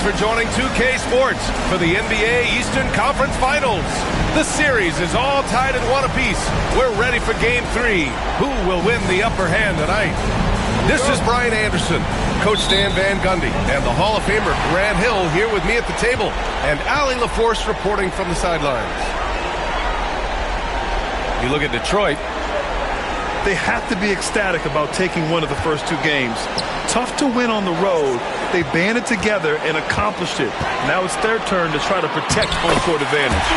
for joining 2K Sports for the NBA Eastern Conference Finals. The series is all tied at one apiece. We're ready for Game 3. Who will win the upper hand tonight? This is Brian Anderson, Coach Dan Van Gundy, and the Hall of Famer Grant Hill here with me at the table, and Allie LaForce reporting from the sidelines. You look at Detroit. They have to be ecstatic about taking one of the first two games. Tough to win on the road. They banded together and accomplished it. Now it's their turn to try to protect home court advantage.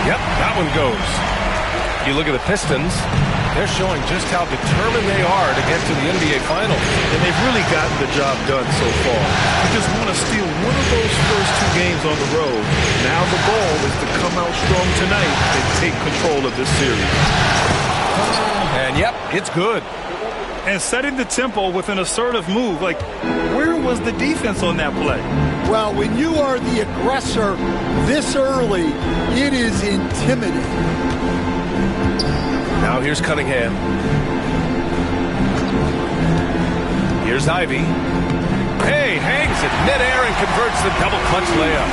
Yep, that one goes. You look at the Pistons. They're showing just how determined they are to get to the NBA Finals. And they've really gotten the job done so far. You just want to steal one of those first two games on the road. Now the goal is to come out strong tonight and take control of this series. And yep, it's good. And setting the tempo with an assertive move. Like, where was the defense on that play? Well, when you are the aggressor this early, it is intimidating. Now here's Cunningham. Here's Ivy. Hey, hangs it midair and converts the double clutch layup.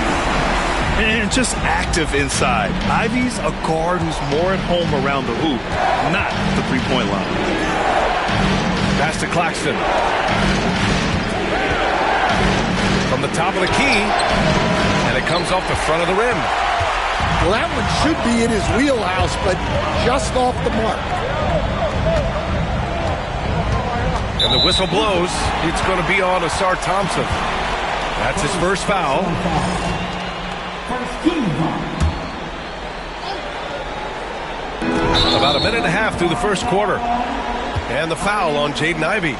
And just active inside. Ivy's a guard who's more at home around the hoop, not the three-point line. Pass to Claxton. From the top of the key, and it comes off the front of the rim. Well, that one should be in his wheelhouse, but just off the mark. And the whistle blows. It's going to be on Asar Thompson. That's his first foul. About a minute and a half through the first quarter. And the foul on Jaden Ivey.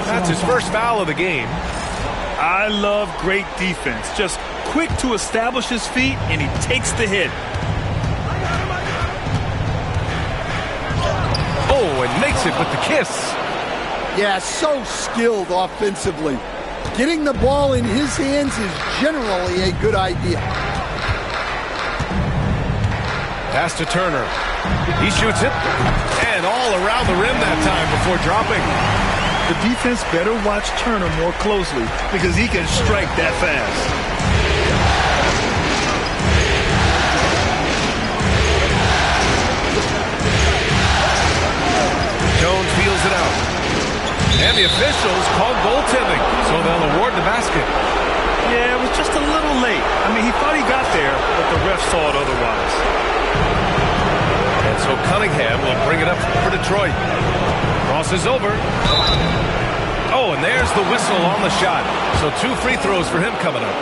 That's his first foul of the game. I love great defense. Just quick to establish his feet, and he takes the hit. Oh, and makes it with the kiss. Yeah, so skilled offensively. Getting the ball in his hands is generally a good idea. Pass to Turner. He shoots it, and all around the rim that time before dropping. The defense better watch Turner more closely because he can strike that fast. Jones feels it out. And the officials called goaltending, so they'll award the basket. Yeah, it was just a little late. I mean, he thought he got there, but the ref saw it otherwise. And so Cunningham will bring it up for Detroit. Crosses over. Oh, and there's the whistle on the shot. So 2 free throws for him coming up.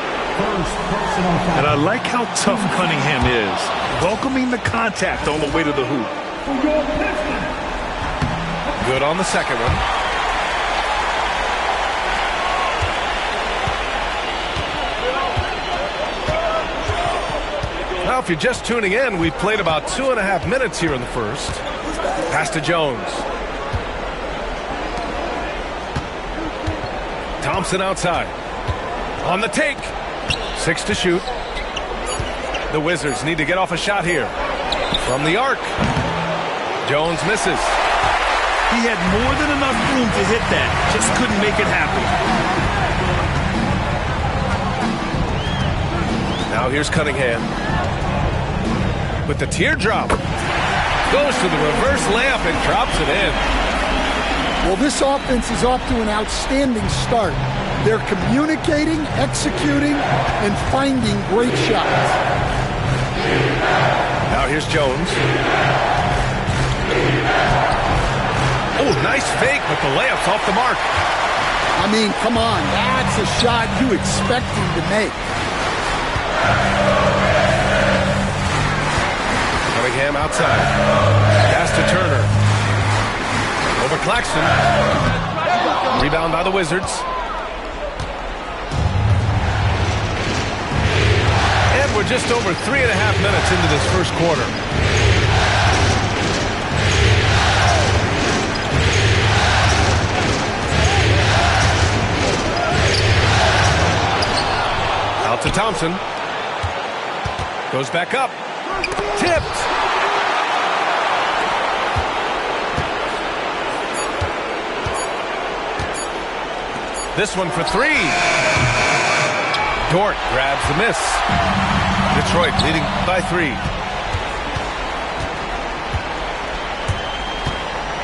And I like how tough Cunningham is, welcoming the contact on the way to the hoop. Good on the second one. Now, if you're just tuning in, we've played about 2.5 minutes here in the first. Pass to Jones. Thompson outside. On the take. 6 to shoot. The Wizards need to get off a shot here. From the arc. Jones misses. He had more than enough room to hit that. Just couldn't make it happen. Now here's Cunningham. With the teardrop. Goes to the reverse layup and drops it in. Well, this offense is off to an outstanding start. They're communicating, executing, and finding great shots. Now here's Jones. Oh, nice fake, but the layup's off the mark. I mean, come on. That's a shot you expect him to make. Cunningham outside. Pass to Turner. Over Claxton. Rebound by the Wizards. And we're just over 3.5 minutes into this first quarter. Out to Thompson. Goes back up. Tipped. This one for 3. Dort grabs the miss. Detroit leading by 3.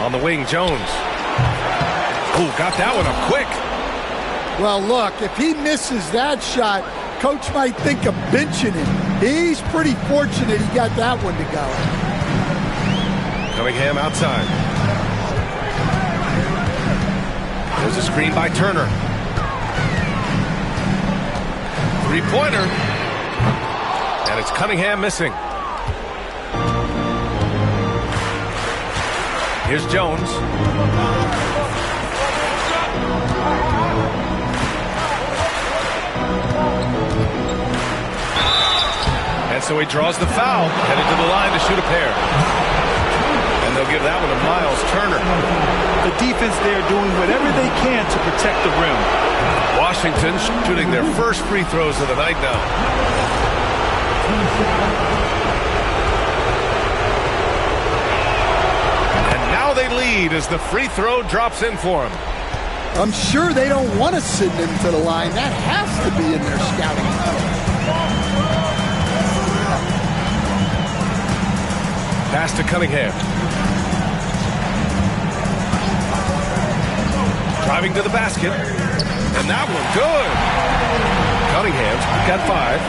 On the wing, Jones. Ooh, got that one up quick. Well, look, if he misses that shot, coach might think of benching him. He's pretty fortunate he got that one to go. Cunningham outside. There's a screen by Turner. Three-pointer. And it's Cunningham missing. Here's Jones. And so he draws the foul, headed to the line to shoot a pair. And they'll give that one to Miles Turner. The defense there doing whatever they can to protect the rim. Washington shooting their first free throws of the night now. And now they lead as the free throw drops in for them. I'm sure they don't want to send him to the line. That has to be in their scouting. Pass to Cunningham. Driving to the basket. And that one good. Cunningham's got 5.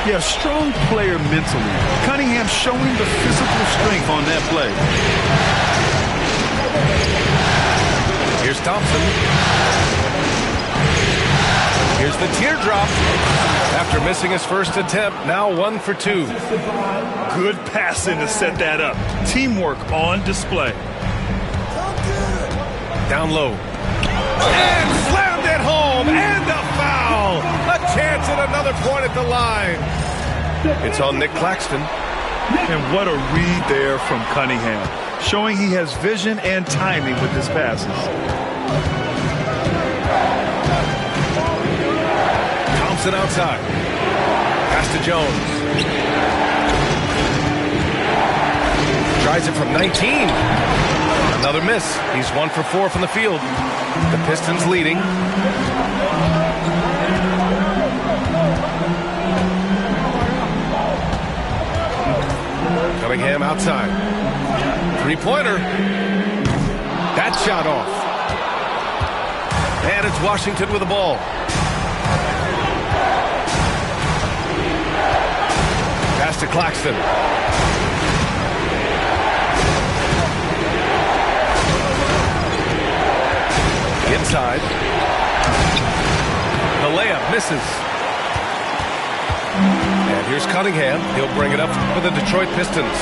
Yeah, strong player mentally. Cunningham showing the physical strength on that play. Here's Thompson. Here's the teardrop. After missing his first attempt, now 1 for 2. Good passing to set that up. Teamwork on display. Down low. And slammed it home. And a foul. A chance at another point at the line. It's on Nick Claxton. And what a read there from Cunningham. Showing he has vision and timing with his passes. Thompson outside. Pass to Jones. Tries it from 19. Another miss. He's 1 for 4 from the field. The Pistons leading. Cunningham outside. Three-pointer. That shot off. And it's Washington with the ball. Pass to Claxton. Inside. The layup misses. And here's Cunningham. He'll bring it up for the Detroit Pistons.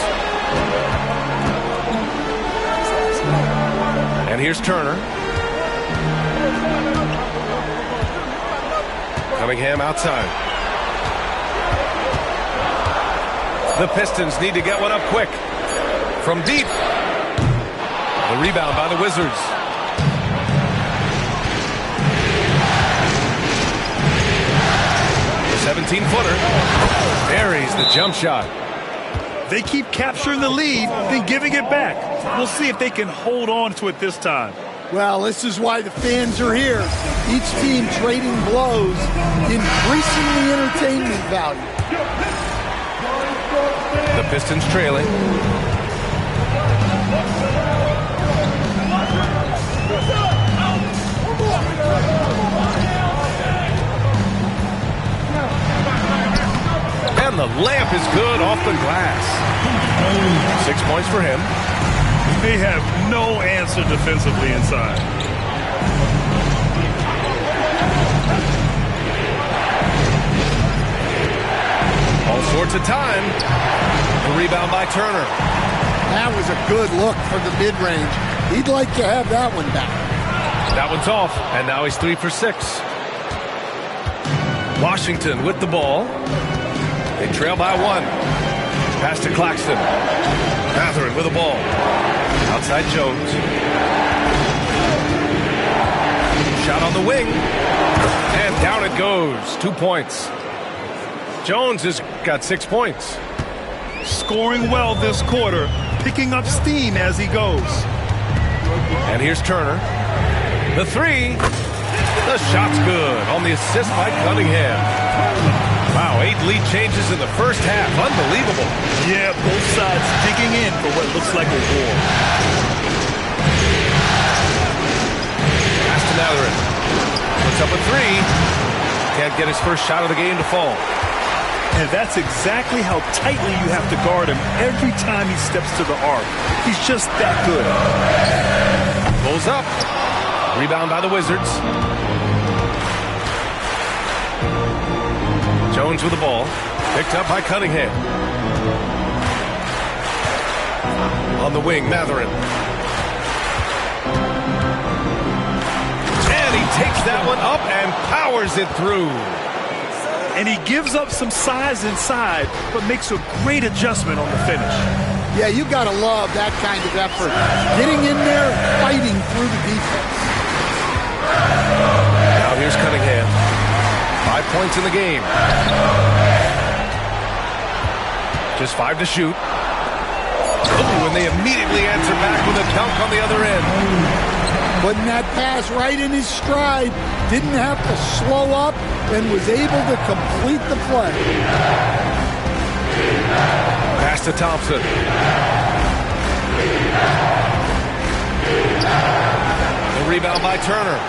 And here's Turner. Cunningham outside. The Pistons need to get one up quick. From deep. The rebound by the Wizards. The 17-footer. Buries the jump shot. They keep capturing the lead, then giving it back. We'll see if they can hold on to it this time. Well, this is why the fans are here. Each team trading blows, increasing the entertainment value. The Pistons trailing. And the layup is good off the glass. 6 points for him. They have no answer defensively inside. All sorts of time. The rebound by Turner. That was a good look from the mid-range. He'd like to have that one back. That one's off, and now he's 3 for 6. Washington with the ball. They trail by 1. Pass to Claxton. Mathurin with the ball. Outside Jones. Shot on the wing. And down it goes. 2 points. Jones has got 6 points. Scoring well this quarter, picking up steam as he goes. And here's Turner. The 3. The shot's good on the assist by Cunningham. Wow, 8 lead changes in the first half. Unbelievable. Yeah, both sides digging in for what looks like a war. Pass to Mathurin. Puts up a 3. Can't get his first shot of the game to fall. And that's exactly how tightly you have to guard him every time he steps to the arc. He's just that good. Pulls up. Rebound by the Wizards. Jones with the ball. Picked up by Cunningham. On the wing, Mathurin. And he takes that one up and powers it through. And he gives up some size inside, but makes a great adjustment on the finish. Yeah, you got to love that kind of effort. Getting in there, fighting through the defense. Now here's Cunningham. 5 points in the game. Just 5 to shoot. Oh, and they immediately answer back with a dunk on the other end. Putting that pass right in his stride. Didn't have to slow up and was able to complete the play. Pass to Thompson. The rebound by Turner.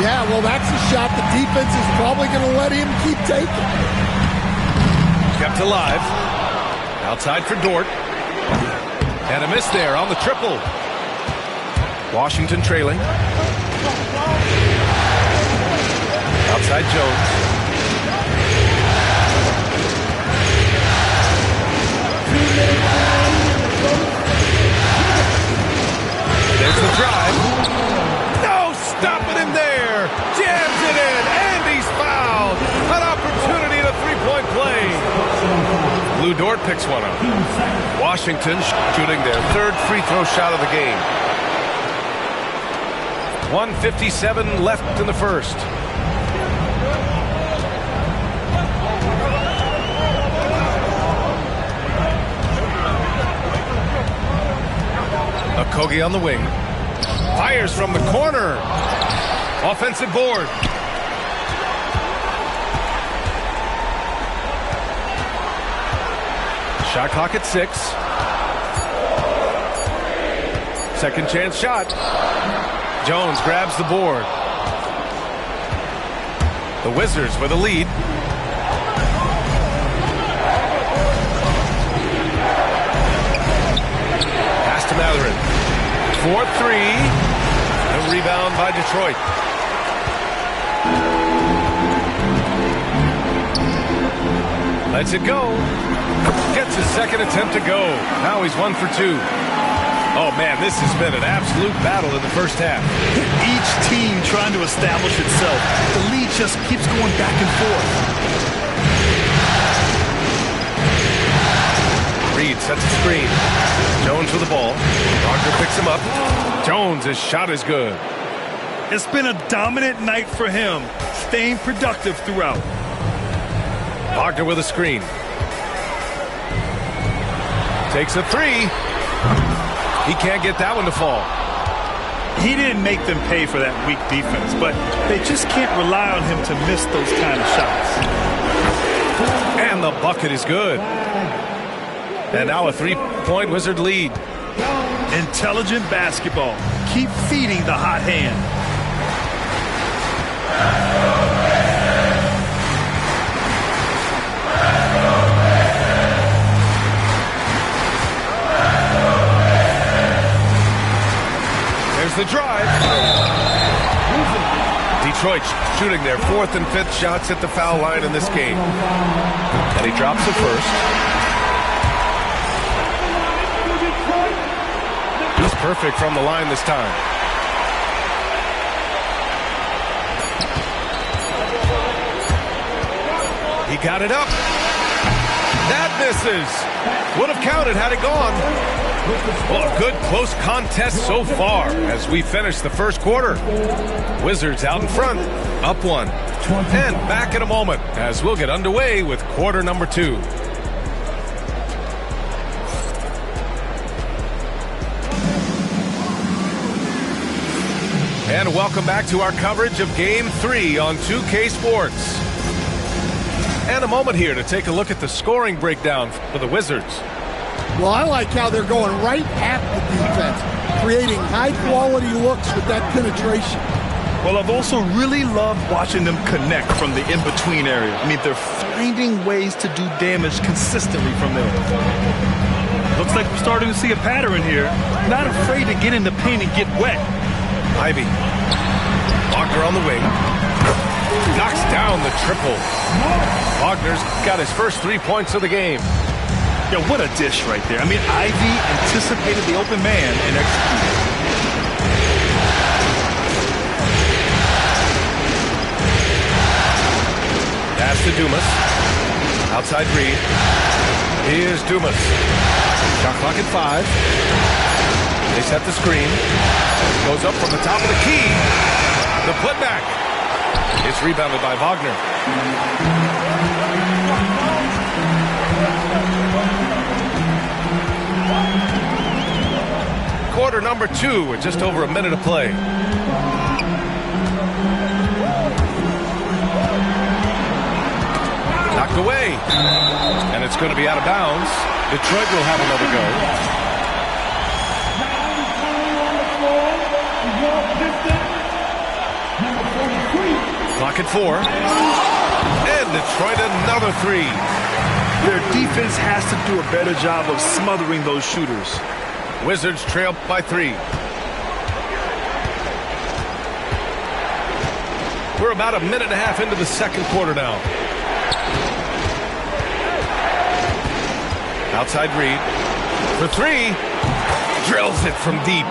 Yeah, well, that's a shot the defense is probably going to let him keep taking. Kept alive. Outside for Dort. And a miss there on the triple. Washington trailing. Outside Jones. There's the drive. No, stopping him there. Jams it in, and he's fouled. An opportunity at a three-point play. Lou Dort picks one up. Washington shooting their third free throw shot of the game. 1:57 left in the first. Okogie on the wing. Fires from the corner. Offensive board. Shot clock at 6. Second chance shot. Jones grabs the board. The Wizards with a lead. Pass to Mathurin. 4-3. A rebound by Detroit. Lets it go. Gets his second attempt to go. Now he's 1 for 2. Oh, man, this has been an absolute battle in the first half. Each team trying to establish itself. The lead just keeps going back and forth. Reed sets a screen. Jones with the ball. Wagner picks him up. Jones' shot is good. It's been a dominant night for him, staying productive throughout. Wagner with a screen. Takes a 3. He can't get that one to fall. He didn't make them pay for that weak defense, but they just can't rely on him to miss those kind of shots. And the bucket is good. And now a 3-point Wizard lead. Intelligent basketball. Keep feeding the hot hand. There's the drive. Detroit shooting their 4th and 5th shots at the foul line in this game. And he drops the first. He's perfect from the line this time. He got it up. That misses. Would have counted had it gone. Well, a good close contest so far as we finish the first quarter. Wizards out in front, up 1. And back in a moment as we'll get underway with quarter number 2. And welcome back to our coverage of Game 3 on 2K Sports. And a moment here to take a look at the scoring breakdown for the Wizards. Well, I like how they're going right at the defense, creating high-quality looks with that penetration. Well, I've also really loved watching them connect from the in-between area. I mean, they're finding ways to do damage consistently from there. Looks like we're starting to see a pattern here. Not afraid to get in the paint and get wet. Ivy. Wagner on the wing. Knocks down the triple. Wagner's got his first 3 points of the game. Yeah, what a dish right there. I mean, Ivy anticipated the open man and executed. Pass to Dumas. Outside Reed. Here's Dumas. Shot clock at 5. They set the screen. Goes up from the top of the key. The putback. It's rebounded by Wagner. Quarter number 2 with just over a minute to play. Knocked away. And it's going to be out of bounds. Detroit will have another go. Clock at 4. And Detroit another 3. Their defense has to do a better job of smothering those shooters. Wizards trail by 3. We're about a minute and a half into the second quarter now. Outside Reed. For 3. Drills it from deep.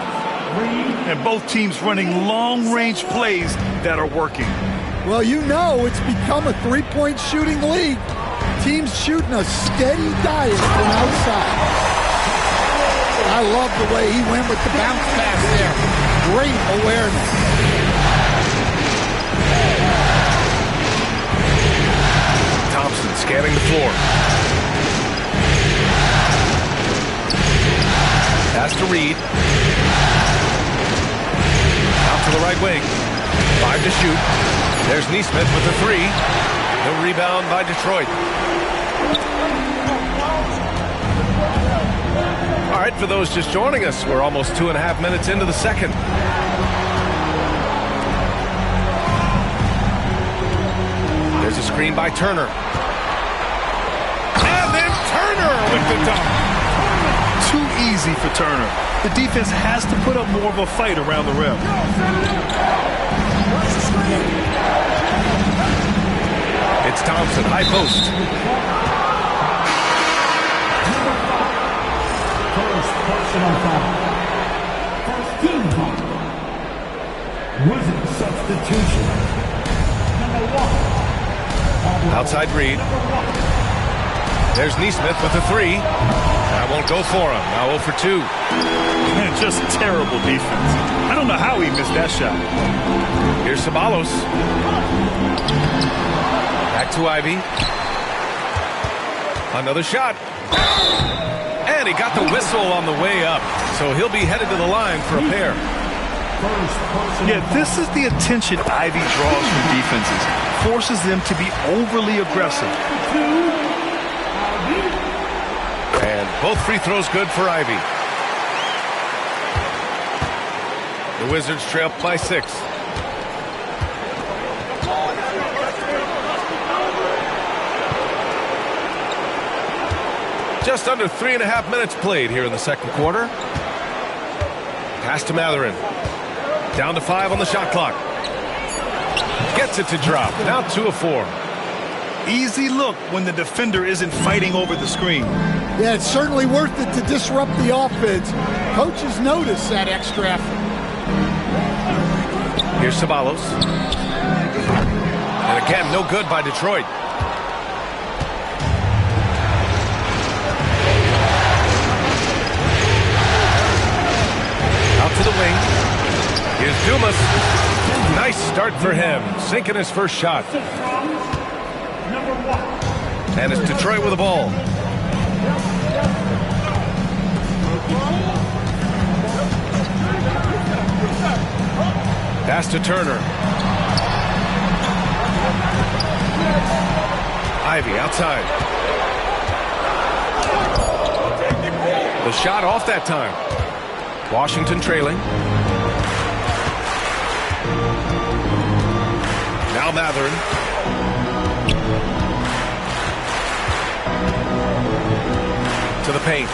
And both teams running long-range plays that are working. Well, you know it's become a three-point shooting league. Teams shooting a steady diet from outside. I love the way he went with the bounce pass there. Great awareness. Thompson scanning the floor. Pass to Reed. Out to the right wing. 5 to shoot. There's Neesmith with the 3. The rebound by Detroit. All right, for those just joining us, we're almost 2.5 minutes into the second. There's a screen by Turner. And then Turner with the dunk. Too easy for Turner. The defense has to put up more of a fight around the rim. It's Thompson, high post. First personal foul. First team foul. Wizard substitution. Number 1. Outside Reed. There's Neesmith with the 3. That won't go for him. Now 0 for 2. Man, just terrible defense. I don't know how he missed that shot. Here's Ceballos. Back to Ivy. Another shot. And he got the whistle on the way up. So he'll be headed to the line for a pair. Yeah, this is the attention Ivy draws from defenses. Forces them to be overly aggressive. And both free throws good for Ivy. The Wizards trail by 6. Just under 3.5 minutes played here in the second quarter. Pass to Matherin. Down to 5 on the shot clock. Gets it to drop. Now 2 of 4. Easy look when the defender isn't fighting over the screen. Yeah, it's certainly worth it to disrupt the offense. Coaches notice that extra effort. Here's Ceballos. And again, no good by Detroit. Out to the wing. Here's Dumas. Nice start for him. Sinking his first shot. And it's Detroit with the ball. Pass to Turner. Ivy outside. The shot off that time. Washington trailing. Now Matherin. To the paint.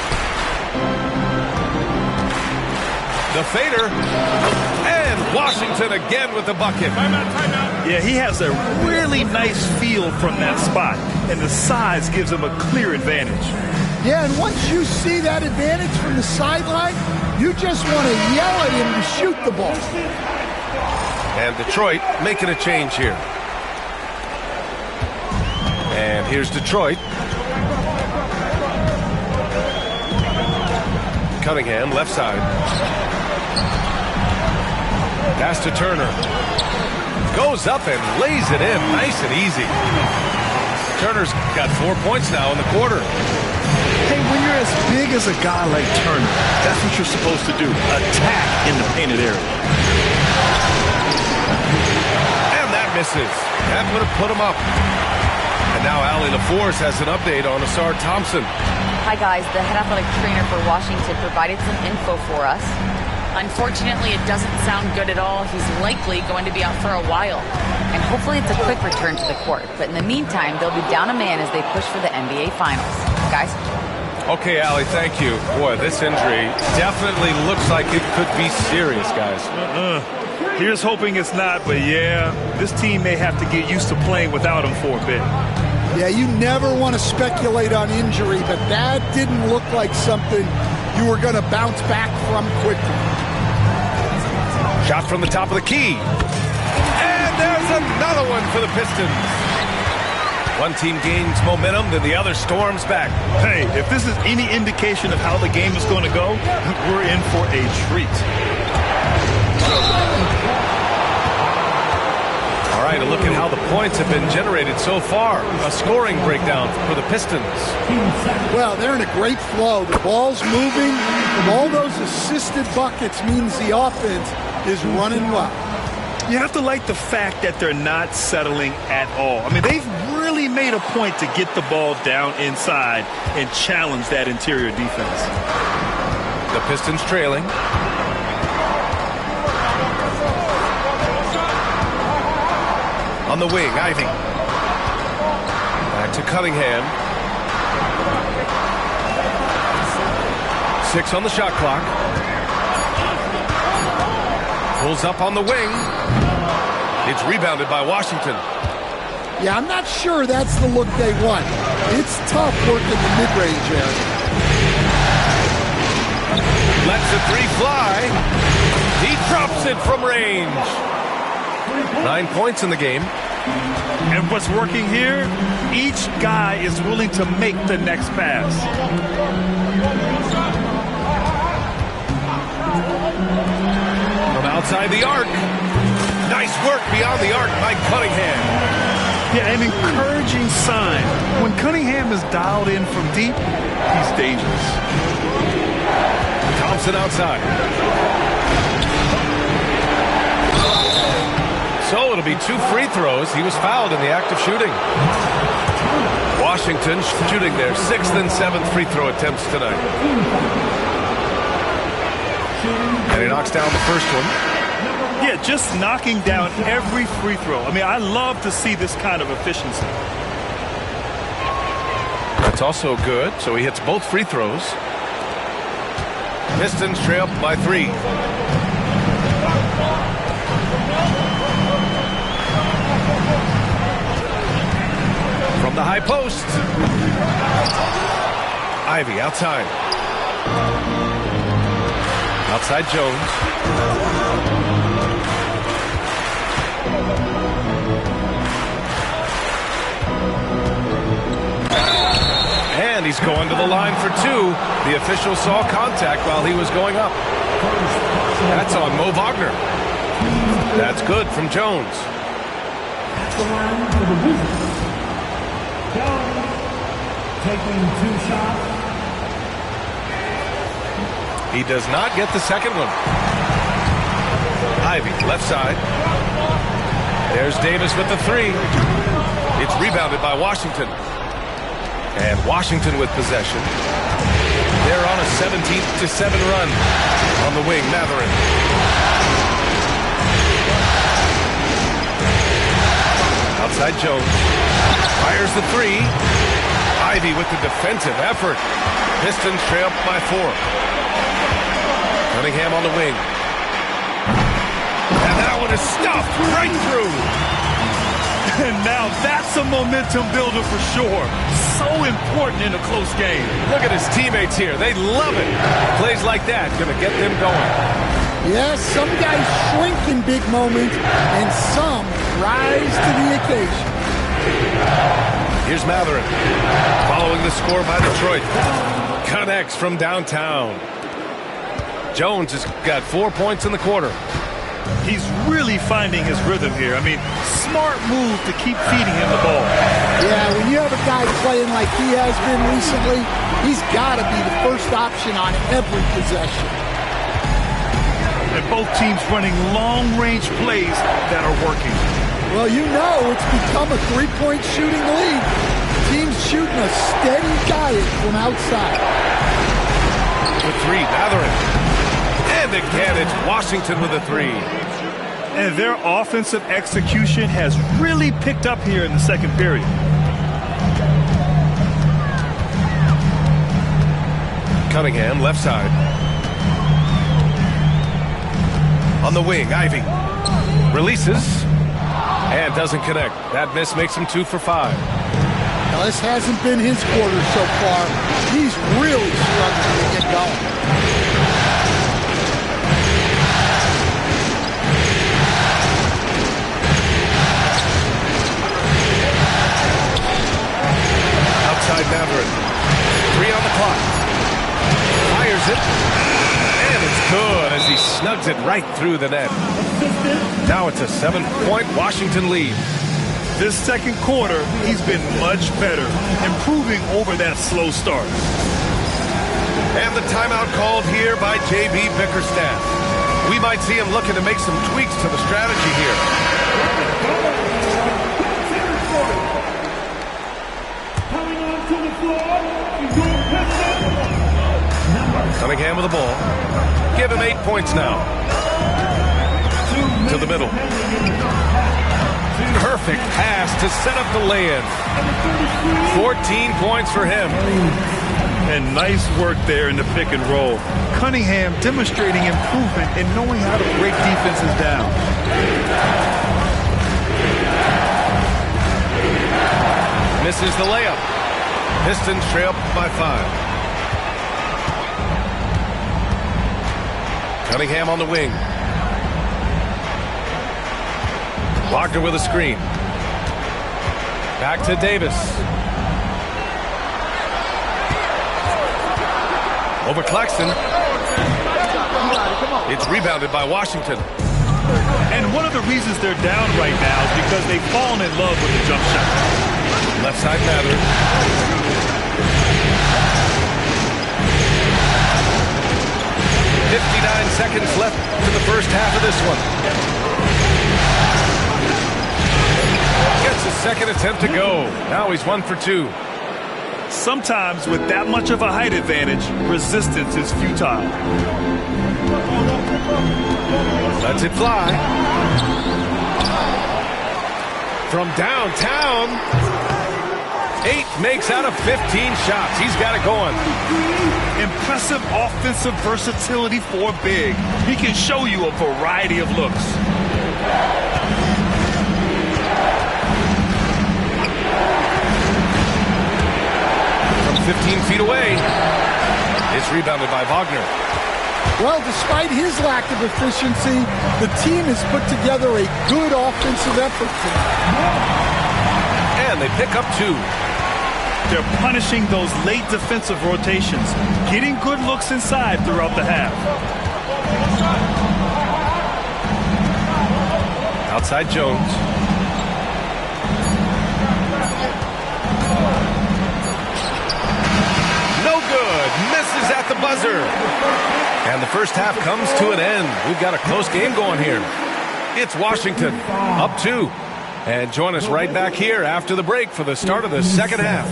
The fader. And Washington again with the bucket. Timeout. Yeah, he has a really nice feel from that spot, and the size gives him a clear advantage. Yeah, and once you see that advantage from the sideline, you just want to yell at him to shoot the ball. And Detroit making a change here. And here's Detroit. Cunningham, left side. Pass to Turner. Goes up and lays it in, nice and easy. Turner's got 4 points now in the quarter. Hey, when you're as big as a guy like Turner, that's what you're supposed to do. Attack in the painted area. And that misses. That would have put him up. And now Allie LaForce has an update on Asar Thompson. Hi, guys. The head athletic trainer for Washington provided some info for us. Unfortunately, it doesn't sound good at all. He's likely going to be out for a while. And hopefully it's a quick return to the court. But in the meantime, they'll be down a man as they push for the NBA Finals. Guys? Okay, Allie, thank you. Boy, this injury definitely looks like it could be serious, guys. Here's hoping it's not, but yeah, this team may have to get used to playing without him for a bit. Yeah, you never want to speculate on injury, but that didn't look like something you were going to bounce back from quickly. Shot from the top of the key. And there's another one for the Pistons. One team gains momentum, then the other storms back. Hey, if this is any indication of how the game is going to go, we're in for a treat. All right, a look at how the points have been generated so far. A scoring breakdown for the Pistons. Well, they're in a great flow. The ball's moving. All those assisted buckets means the offense is running well. You have to like the fact that they're not settling at all. I mean, they've really made a point to get the ball down inside and challenge that interior defense. The Pistons trailing. On the wing, Ivy. Back to Cunningham. 6 on the shot clock. Pulls up on the wing. It's rebounded by Washington. Yeah, I'm not sure that's the look they want. It's tough working the mid-range area. Lets the three fly. He drops it from range. 9 points in the game. And what's working here, each guy is willing to make the next pass. From outside the arc. Nice work beyond the arc by Cunningham. Yeah, an encouraging sign. When Cunningham is dialed in from deep, he's dangerous. Thompson outside. So it'll be 2 free throws. He was fouled in the act of shooting. Washington shooting their 6th and 7th free throw attempts tonight. And he knocks down the first one. Yeah, just knocking down every free throw. I mean, I love to see this kind of efficiency. That's also good. So he hits both free throws. Pistons trail up by 3. From the high post. Ivy outside. Outside Jones. And he's going to the line for 2. The official saw contact while he was going up. That's on Mo Wagner. That's good from Jones. The line for the Wizards. Taking 2 shots. He does not get the second one. Ivy, left side. There's Davis with the three. It's rebounded by Washington. And Washington with possession. They're on a 17-7 run. On the wing, Matherin. Outside Jones. Fires the three. Ivy with the defensive effort. Pistons trail by 4. Cunningham on the wing. And that one is stuffed right through. And now that's a momentum builder for sure. So important in a close game. Look at his teammates here. They love it. Plays like that going to get them going. Yes, some guys shrink in big moments, and some rise to the occasion. Here's Matherin. Following the score by Detroit. Connects from downtown. Jones has got 4 points in the quarter. He's really finding his rhythm here. I mean, smart move to keep feeding him the ball. Yeah, when you have a guy playing like he has been recently, he's got to be the first option on every possession. And both teams running long-range plays that are working. Well, you know it's become a three-point shooting league. Teams shooting a steady diet from outside. The three, Matherin. And again, it's Washington with a three. And their offensive execution has really picked up here in the second period. Cunningham, left side. On the wing, Ivy. Releases. And doesn't connect. That miss makes him 2 for 5. Now, this hasn't been his quarter so far. He's really struggling to get going. Outside Matherin. 3 on the clock. Fires it. And it's good as he snugs it right through the net. Now it's a 7-point Washington lead. This second quarter, he's been much better, improving over that slow start. And the timeout called here by J.B. Bickerstaff. We might see him looking to make some tweaks to the strategy here. Cunningham with the ball. Give him 8 points now. To the middle. Perfect pass to set up the lay-in. 14 points for him. And nice work there in the pick and roll. Cunningham demonstrating improvement in knowing how to break defenses down. Misses the layup. Pistons trail by 5. Cunningham on the wing. Wagner with a screen. Back to Davis. Over Claxton. It's rebounded by Washington. And one of the reasons they're down right now is because they've fallen in love with the jump shot. Left side Matherin. 59 seconds left to the first half of this one. Gets a second attempt to go. Now he's 1 for 2. Sometimes with that much of a height advantage, resistance is futile. Lets it fly. From downtown. 8 makes out of 15 shots. He's got it going. Impressive offensive versatility for big. He can show you a variety of looks. From 15 feet away. It's rebounded by Wagner. Well, despite his lack of efficiency, the team has put together a good offensive effort tonight. And they pick up 2. They're punishing those late defensive rotations, getting good looks inside throughout the half. Outside Jones. No good. Misses at the buzzer. And the first half comes to an end. We've got a close game going here. It's Washington up 2. And join us right back here after the break for the start of the second half.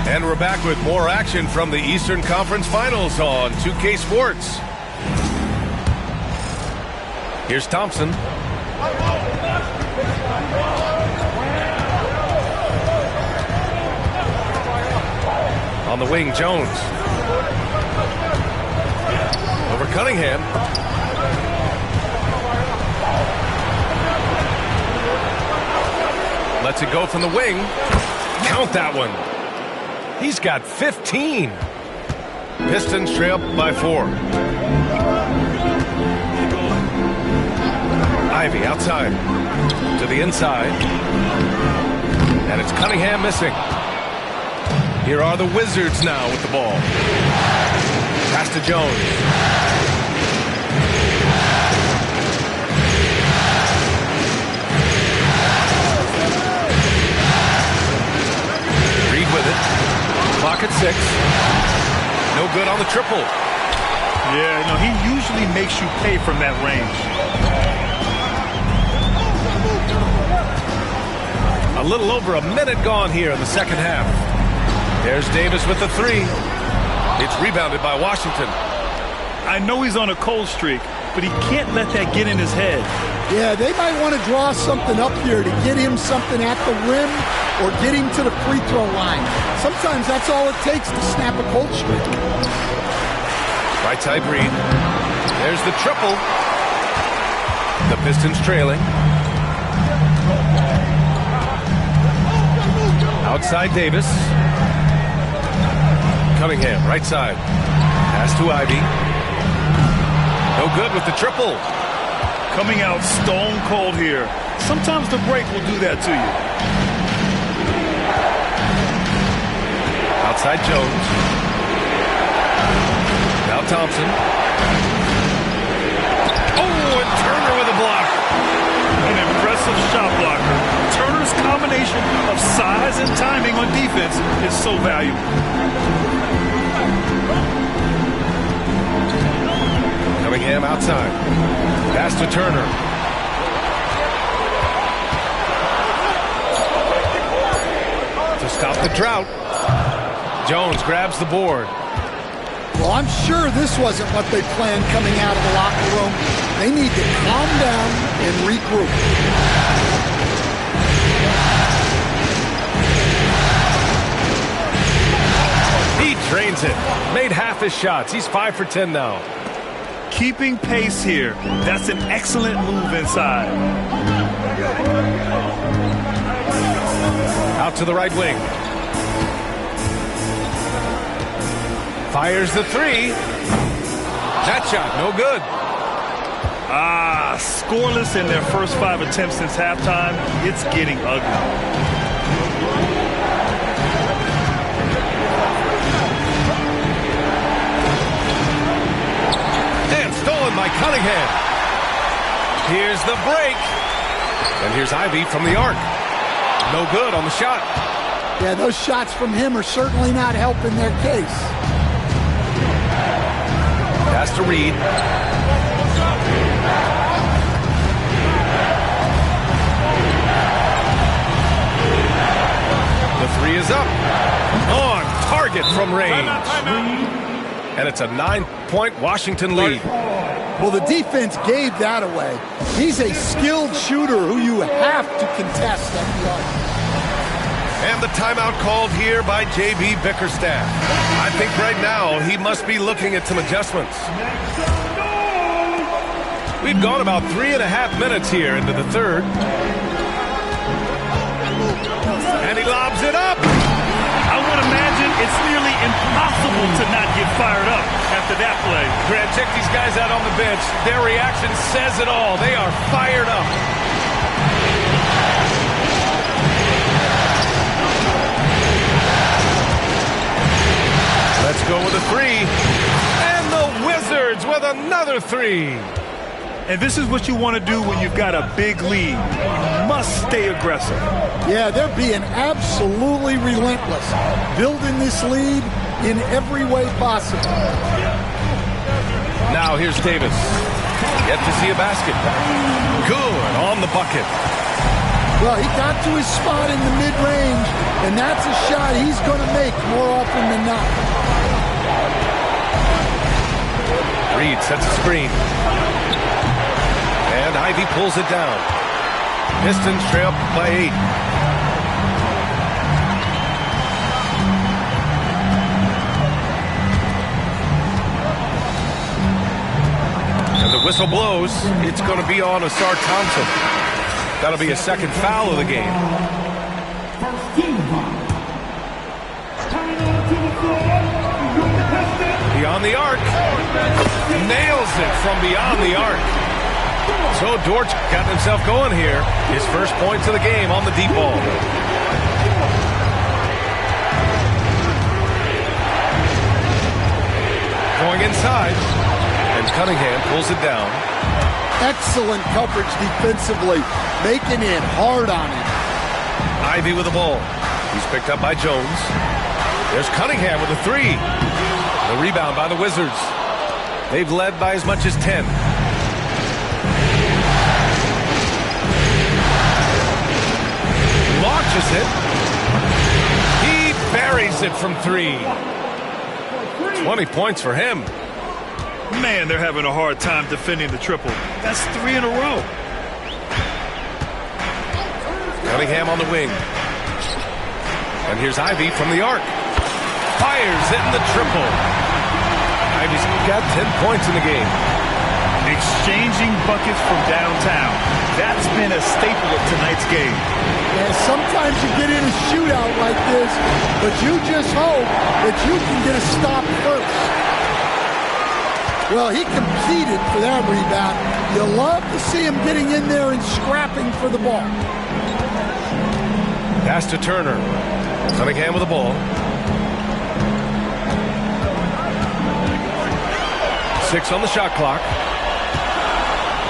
And we're back with more action from the Eastern Conference Finals on 2K Sports. Here's Thompson. On the wing, Jones. Over Cunningham. Lets it go from the wing. Count that one. He's got 15. Pistons trail by 4. Ivy outside to the inside. And it's Cunningham missing. Here are the Wizards now with the ball. Pass to Jones. Reed with it. Clock at 6. No good on the triple. Yeah, no, he usually makes you pay from that range. A little over a minute gone here in the second half. There's Davis with the 3. It's rebounded by Washington. I know he's on a cold streak, but he can't let that get in his head. Yeah, they might want to draw something up here to get him something at the rim or get him to the free throw line. Sometimes that's all it takes to snap a cold streak. Right side Reed. There's the triple. The Pistons trailing. Outside Davis. Cunningham, right side. Pass to Ivy. No good with the triple. Coming out stone cold here. Sometimes the break will do that to you. Outside Jones. Now Thompson. Oh, and Turner with a block. An impressive shot blocker. Turner's combination of size and timing on defense is so valuable. Cunningham outside. Pass to Turner. To stop the drought. Jones grabs the board. Well, I'm sure this wasn't what they planned coming out of the locker room. They need to calm down and regroup. He drains it. Made half his shots. He's 5 for 10 now. Keeping pace here. That's an excellent move inside. Out to the right wing. Fires the 3. That shot, no good. Scoreless in their first 5 attempts since halftime. It's getting ugly. And stolen by Cunningham. Here's the break. And here's Ivy from the arc. No good on the shot. Yeah, those shots from him are certainly not helping their case. Pass to Reed. The 3 is up. On target from range. And it's a 9-point Washington lead. Well, the defense gave that away. He's a skilled shooter who you have to contest at the arc. And the timeout called here by J.B. Bickerstaff. I think right now he must be looking at some adjustments. We've gone about 3.5 minutes here into the third. And he lobs it up. I would imagine it's nearly impossible to not get fired up after that play. Grant, check these guys out on the bench. Their reaction says it all. They are fired up. Let's go with a 3. And the Wizards with another for three. And this is what you want to do when you've got a big lead. You must stay aggressive. Yeah, they're being absolutely relentless, building this lead in every way possible. Now here's Davis. Yet to see a basket. Good on the bucket. Well, he got to his spot in the mid-range, and that's a shot he's going to make more often than not. Reed sets a screen. And Ivy pulls it down. Pistons trail by 8. And the whistle blows. It's going to be on Asar Thompson. That'll be a second foul of the game. Beyond the arc. Nails it from beyond the arc. So Dortch got himself going here. His first points of the game on the deep ball. Going inside. And Cunningham pulls it down. Excellent coverage defensively, making it hard on him. Ivy with the ball. He's picked up by Jones. There's Cunningham with a three. The rebound by the Wizards. They've led by as much as 10. Launches it. He buries it from 3. 20 points for him. Man, they're having a hard time defending the triple. That's 3 in a row. Cunningham on the wing. And here's Ivy from the arc. Fires it in the triple. Ivy's got 10 points in the game. Exchanging buckets from downtown. That's been a staple of tonight's game. Yeah, sometimes you get in a shootout like this, but you just hope that you can get a stop first. Well, he competed for that rebound. You love to see him getting in there and scrapping for the ball. Pass to Turner. Cunningham with the ball. 6 on the shot clock.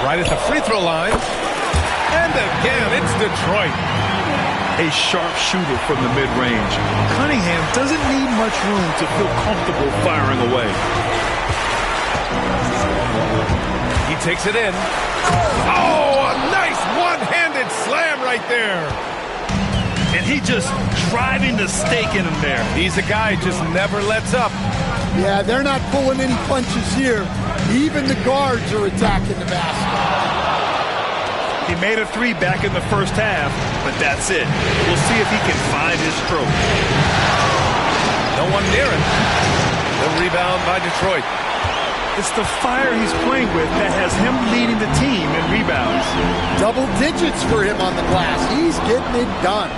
Right at the free throw line. And again, it's Detroit. A sharp shooter from the mid-range. Cunningham doesn't need much room to feel comfortable firing away. He takes it in. Oh, a nice one-handed slam right there. And he just driving the stake in him there. He's a guy who just never lets up. Yeah, they're not pulling any punches here. Even the guards are attacking the basket. He made a 3 back in the first half, but that's it. We'll see if he can find his stroke. No one near him. The rebound by Detroit. It's the fire he's playing with that has him leading the team in rebounds. Double digits for him on the glass. He's getting it done.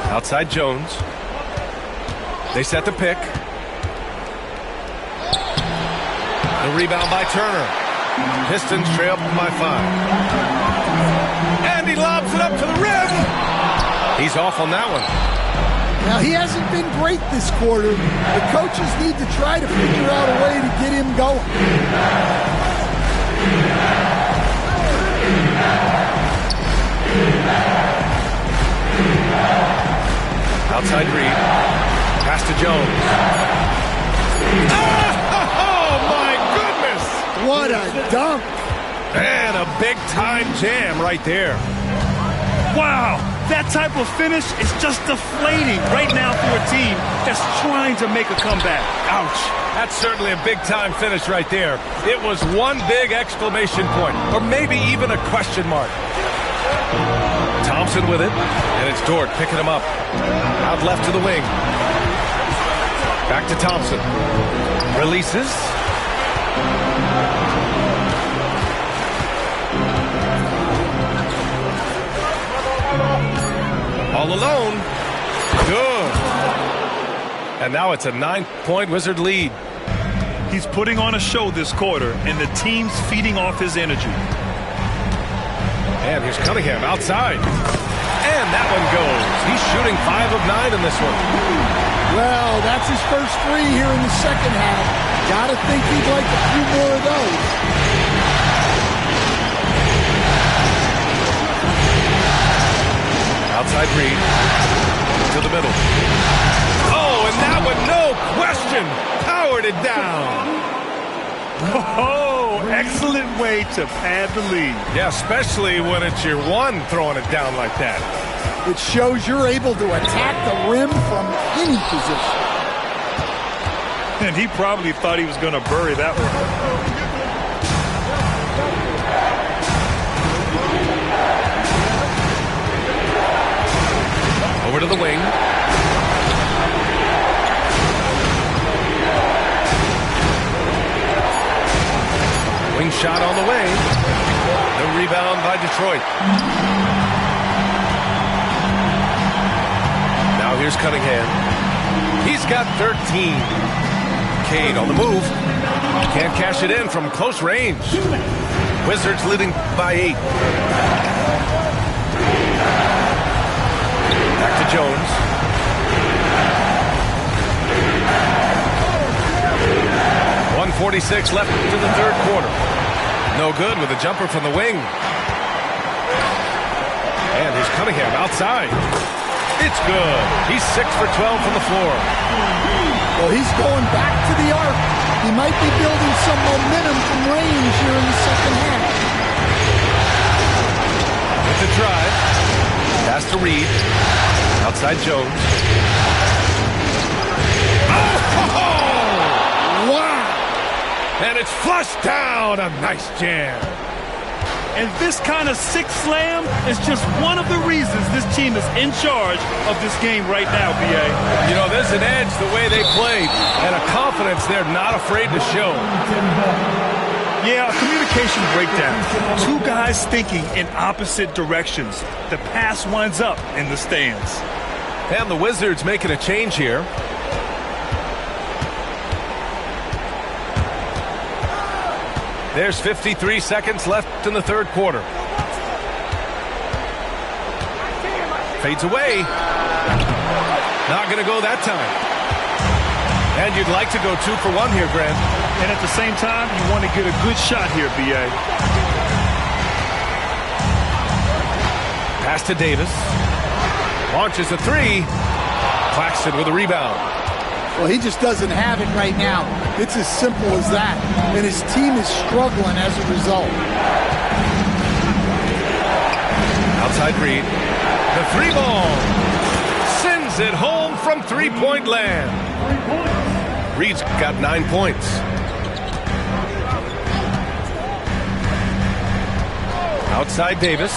Outside Jones. They set the pick. The rebound by Turner. Pistons trail by 5. And he lobs it up to the rim. He's off on that one. Now, he hasn't been great this quarter. The coaches need to try to figure out a way to get him going. Outside Reed. Pass to Jones. Oh, my goodness! What a dunk. And a big-time jam right there. Wow, that type of finish is just deflating right now for a team that's trying to make a comeback. Ouch. That's certainly a big-time finish right there. It was one big exclamation point, or maybe even a question mark. Thompson with it, and it's Dort picking him up. Out left to the wing. Back to Thompson. Releases. All alone. Good. And now it's a 9-point Wizard lead. He's putting on a show this quarter, and the team's feeding off his energy. And here's Cunningham outside. And that one goes. He's shooting 5 of 9 in this one. Well, that's his first 3 here in the second half. Gotta think he'd like a few more of those. Outside Reed. To the middle. Oh, and that one, no question, powered it down. Oh, excellent way to pad the lead. Yeah, especially when it's your one throwing it down like that. It shows you're able to attack the rim from any position. And he probably thought he was going to bury that one. Over to the wing. Wing shot on the way. The rebound by Detroit. Now here's Cunningham. He's got 13. Cade on the move. Can't cash it in from close range. Wizards leading by 8. Back to Jones. .146 left in the third quarter. No good with a jumper from the wing. And here's Cunningham outside. It's good. He's 6 for 12 from the floor. Well, he's going back to the arc. He might be building some momentum from range here in the second half. With the drive. Pass to Reed. Outside Jones. Oh! Wow! And it's flushed down. A nice jam. And this kind of sick slam is just one of the reasons this team is in charge of this game right now, B.A. You know, there's an edge the way they played and a confidence they're not afraid to show. Yeah, a communication breakdown. 2 guys thinking in opposite directions. The pass winds up in the stands. And the Wizards making a change here. There's 53 seconds left in the third quarter. Fades away. Not going to go that time. And you'd like to go 2 for 1 here, Grant. And at the same time, you want to get a good shot here, B.A. Pass to Davis. Launches a 3. Claxton with a rebound. Well, he just doesn't have it right now. It's as simple as that. And his team is struggling as a result. Outside Reed. The 3 ball. Sends it home from 3-point land. Reed's got 9 points. Outside Davis.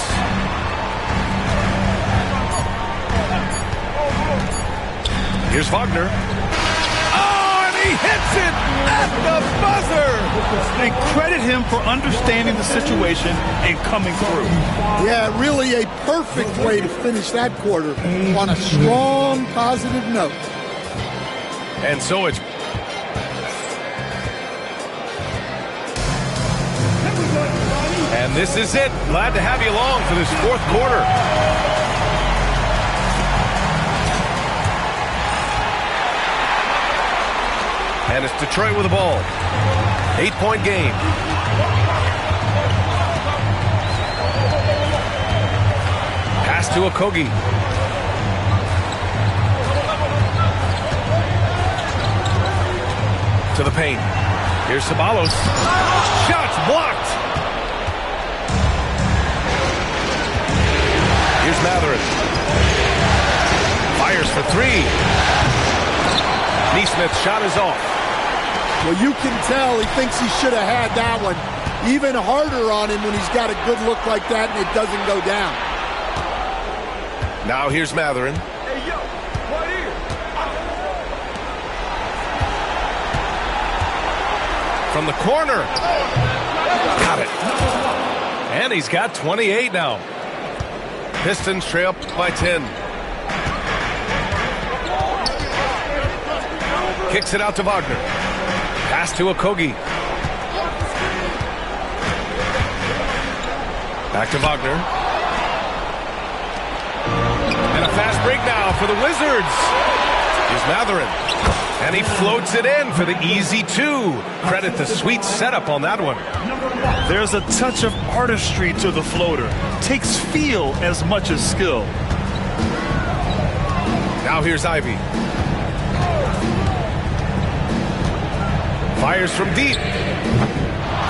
Here's Wagner. He hits it at the buzzer. They credit him for understanding the situation and coming through. Yeah, really a perfect way to finish that quarter on a strong, positive note. And so it's... And this is it. Glad to have you along for this fourth quarter. And it's Detroit with the ball. 8-point game. Pass to Okogie. To the paint. Here's Ceballos. Shots blocked. Here's Matherin. Fires for 3. Neesmith's shot is off. Well, you can tell he thinks he should have had that one. Even harder on him when he's got a good look like that and it doesn't go down. Now here's Matherin. Hey, yo, right here. From the corner. Got it. And he's got 28 now. Pistons trail up by 10. Kicks it out to Wagner. Pass to Okogie. Back to Wagner. break now for the Wizards. Here's Matherin. And he floats it in for the easy 2. Credit the sweet setup on that one. There's a touch of artistry to the floater. Takes feel as much as skill. Now here's Ivy. Fires from deep.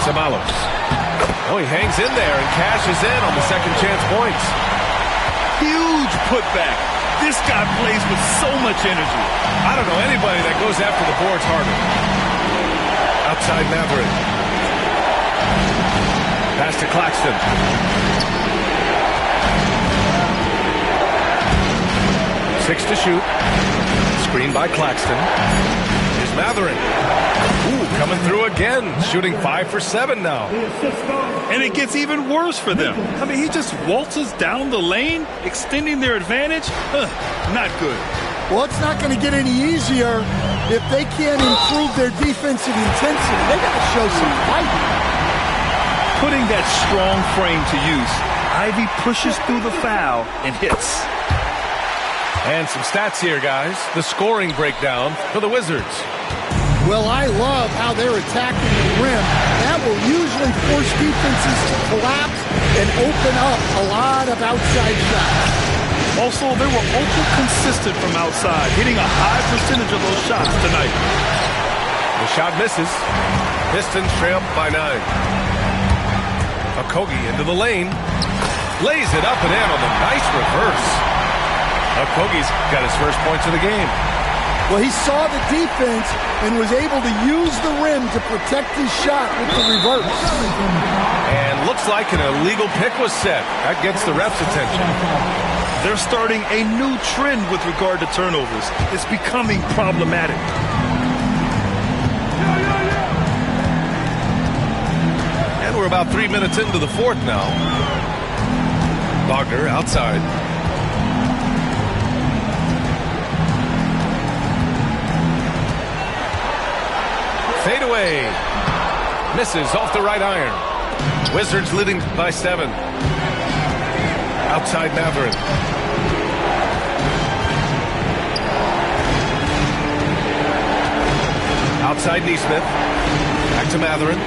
Ceballos. Oh, he hangs in there and cashes in on the second chance points. Huge putback. This guy plays with so much energy. I don't know anybody that goes after the boards harder. Outside Matherin. Pass to Claxton. 6 to shoot. Screen by Claxton. Here's Matherin. Ooh, coming through again. Shooting 5 for 7 now. And it gets even worse for them. I mean, he just waltzes down the lane, extending their advantage. Not good. Well, it's not going to get any easier if they can't improve their defensive intensity. They got to show some fight. Putting that strong frame to use, Ivy pushes through the foul and hits. And some stats here, guys. The scoring breakdown for the Wizards. Well, I love how they're attacking the rim. That will usually force defenses to collapse and open up a lot of outside shots. Also, they were ultra consistent from outside, hitting a high percentage of those shots tonight. The shot misses. Pistons trail by 9. Okogie into the lane. Lays it up and in on the nice reverse. Okogie's got his first points of the game. Well, he saw the defense and was able to use the rim to protect his shot with the reverse. And looks like an illegal pick was set. That gets the ref's attention. They're starting a new trend with regard to turnovers. It's becoming problematic. And we're about 3 minutes into the fourth now. Wagner outside. Fade away. Misses off the right iron. Wizards leading by 7. Outside Matherin. Outside Neesmith. Back to Matherin.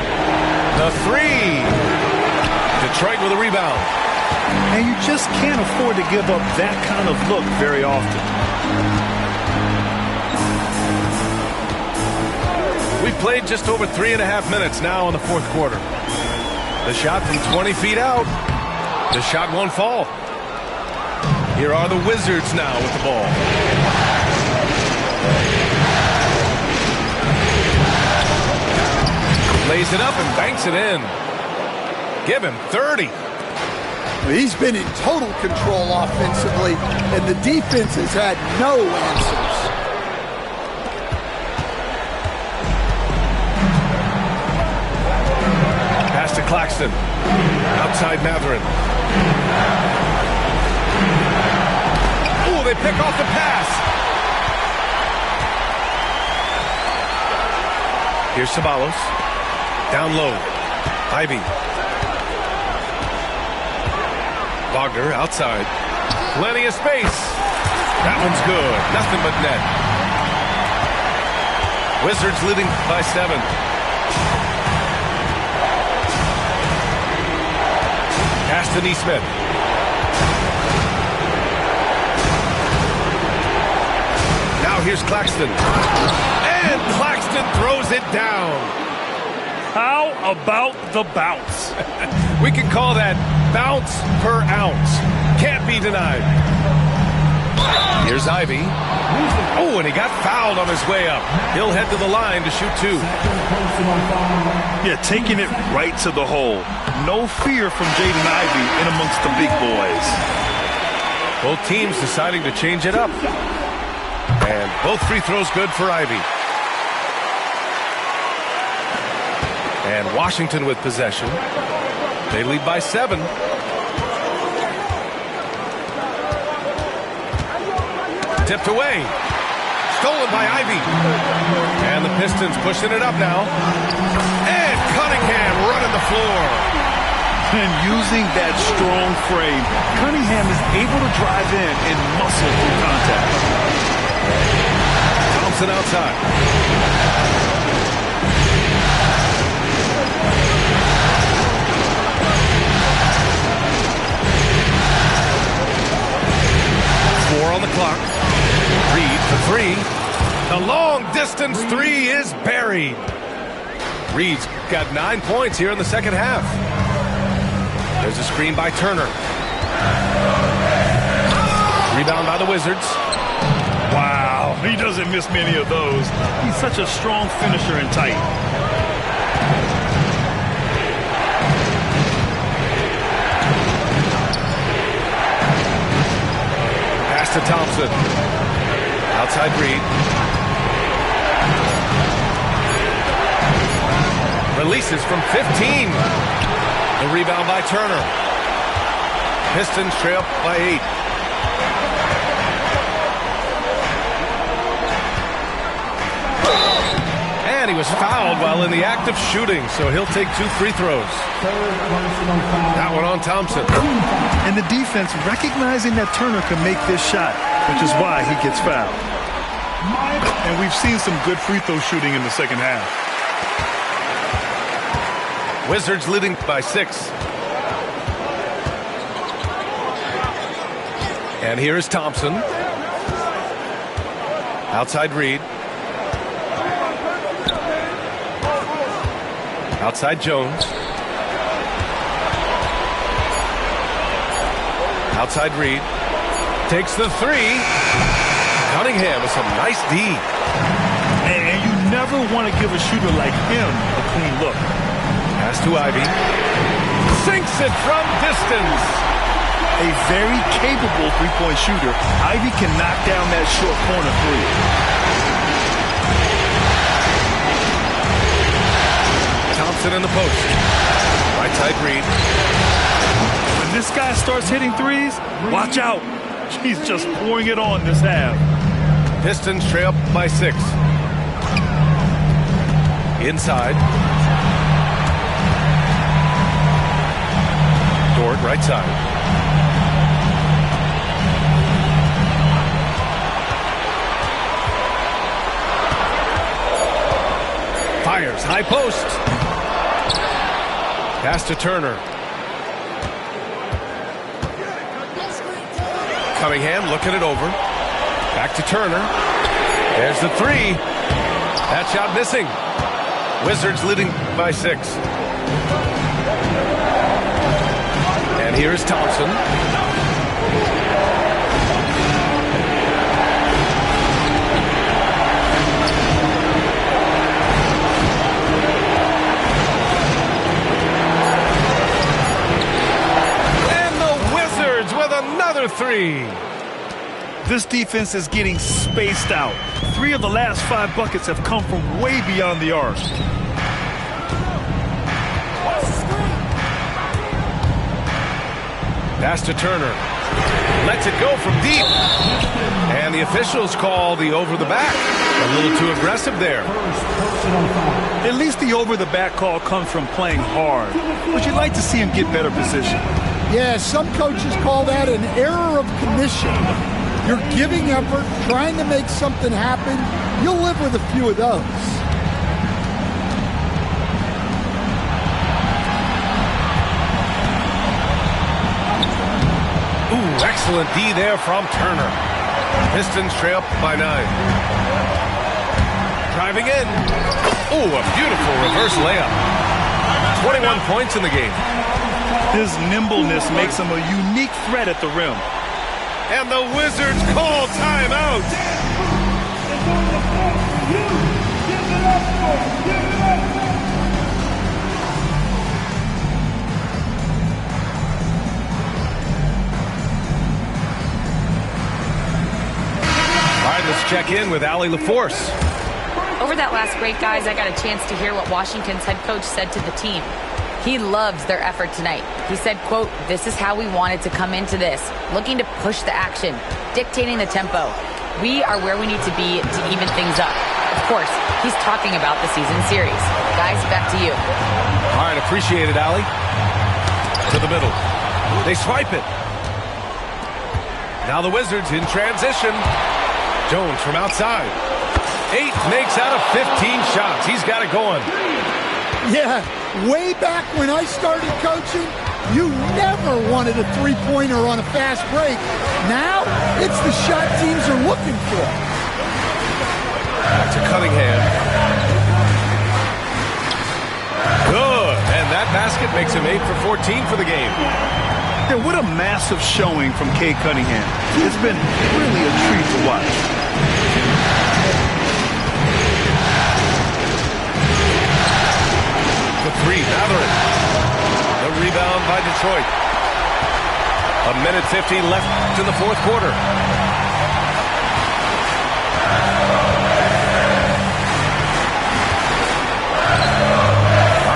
The 3. Detroit with a rebound. And you just can't afford to give up that kind of look very often. We've played just over 3.5 minutes now in the fourth quarter. The shot from 20 feet out. The shot won't fall. Here are the Wizards now with the ball. Lays it up and banks it in. Give him 30. He's been in total control offensively, and the defense has had no answers. Pass to Claxton. Outside Matherin. Oh, they pick off the pass. Here's Ceballos. Down low. Ivy. Wagner outside. Plenty of space. That one's good. Nothing but net. Wizards leading by 7. Pass to Neesmith. Now here's Claxton. And Claxton throws it down. How about the bounce? We can call that bounce per ounce. Can't be denied. Here's Ivy. Oh, and he got fouled on his way up. He'll head to the line to shoot 2. Yeah, taking it right to the hole. No fear from Jaden Ivey in amongst the big boys. Both teams deciding to change it up. And both free throws good for Ivy. And Washington with possession. They lead by 7. Tipped away. Stolen by Ivy. And the Pistons pushing it up now. And Cunningham running the floor. And using that strong frame, Cunningham is able to drive in and muscle through contact. Thompson outside. Four on the clock. Reed for three. The long distance three is buried. Reed's got 9 points here in the second half. There's a screen by Turner. Rebound by the Wizards. Wow, he doesn't miss many of those. He's such a strong finisher and tight. Pass to Thompson. Outside Reed. Releases from 15. The rebound by Turner. Pistons trail by 8. And he was fouled while in the act of shooting, so he'll take 2 free throws. That one on Thompson. And the defense recognizing that Turner can make this shot, which is why he gets fouled. And we've seen some good free throw shooting in the second half. Wizards leading by 6. And here's Thompson. Outside Reed. Outside Jones. Outside Reed. Takes the three. Cunningham with some nice D. And you never want to give a shooter like him a clean look. Pass to Ivy. Sinks it from distance. A very capable three-point shooter. Ivy can knock down that short corner three. Thompson in the post. Right side Reed. When this guy starts hitting threes, watch out. He's just pouring it on this half. Pistons trail by 6. Inside. Dort, right side. Fires, high post. Pass to Turner. Cunningham looking it over. Back to Turner. There's the three. That shot missing. Wizards leading by 6. And here's Thompson. And the Wizards with another three. This defense is getting spaced out. 3 of the last 5 buckets have come from way beyond the arc. Pass to Turner. Lets it go from deep. And the officials call the over the back. A little too aggressive there. At least the over the back call comes from playing hard. But you'd like to see him get better position. Yeah, some coaches call that an error of commission. You're giving effort, trying to make something happen. You'll live with a few of those. Ooh, excellent D there from Turner. Pistons trail by 9. Driving in. Ooh, a beautiful reverse layup. 21 points in the game. His nimbleness makes him a unique threat at the rim. And the Wizards call timeout. All right, let's check in with Allie LaForce. Over that last break, guys, I got a chance to hear what Washington's head coach said to the team. He loves their effort tonight. He said, quote, "This is how we wanted to come into this, looking to push the action, dictating the tempo. We are where we need to be to even things up." Of course, he's talking about the season series. Guys, back to you. All right, appreciate it, Allie. to the middle. They swipe it. Now the Wizards in transition. Jones from outside. 8 makes out of 15 shots. He's got it going. Yeah, way back when I started coaching, you never wanted a three-pointer on a fast break. Now, it's the shot teams are looking for. Back to Cunningham. Good. And that basket makes him 8 for 14 for the game. Yeah, what a massive showing from Cade Cunningham. It's been really a treat to watch. The 3, Matherin. The rebound by Detroit. 1:50 left in the fourth quarter.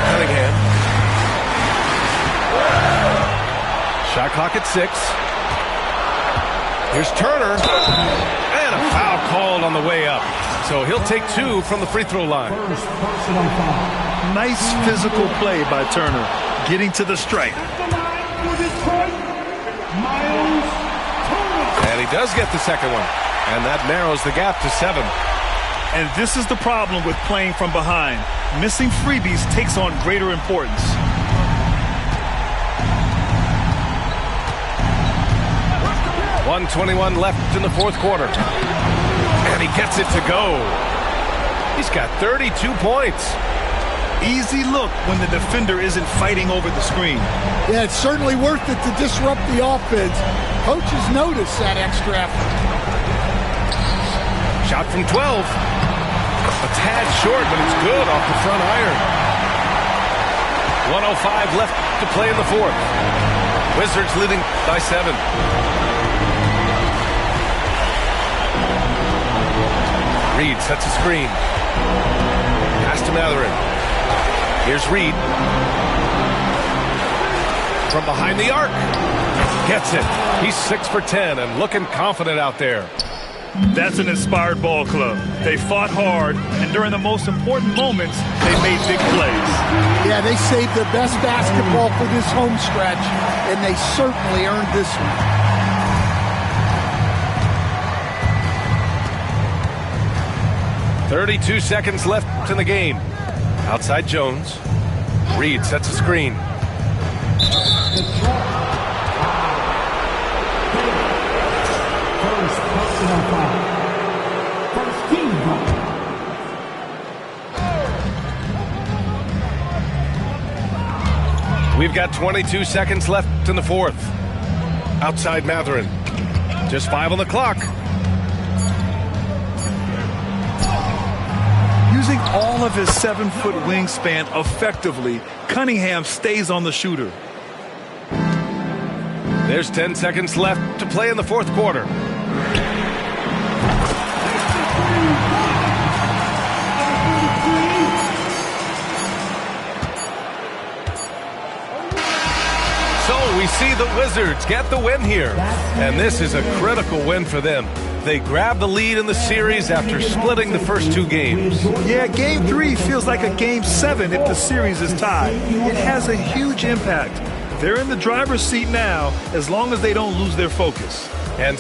Cunningham. Shot clock at 6. Here's Turner. And a foul called on the way up. So he'll take 2 from the free throw line. First personal foul. Nice physical play by Turner, getting to the stripe. And he does get the second one. And that narrows the gap to 7. And this is the problem with playing from behind. Missing freebies takes on greater importance. .121 left in the fourth quarter. And he gets it to go. He's got 32 points. Easy look when the defender isn't fighting over the screen. Yeah, it's certainly worth it to disrupt the offense. Coaches notice that extra effort. Shot from 12. A tad short, but it's good off the front iron. 1:05 left to play in the fourth. Wizards leading by 7. Reed sets a screen. Pass to Matherin. Here's Reed. From behind the arc. Gets it. He's 6 for 10 and looking confident out there. That's an inspired ball club. They fought hard, and during the most important moments, they made big plays. Yeah, they saved their best basketball for this home stretch, and they certainly earned this one. .32 seconds left in the game. Outside Jones. Reed sets a screen. First personal foul. First team foul. We've got 22 seconds left in the fourth. Outside Matherin. Just 5 on the clock. Using all of his 7-foot wingspan effectively, Cunningham stays on the shooter. There's 10 seconds left to play in the fourth quarter. So we see the Wizards get the win here. And this is a critical win for them. They grab the lead in the series after splitting the first 2 games. Yeah, Game 3 feels like a Game 7 if the series is tied. It has a huge impact. They're in the driver's seat now as long as they don't lose their focus. And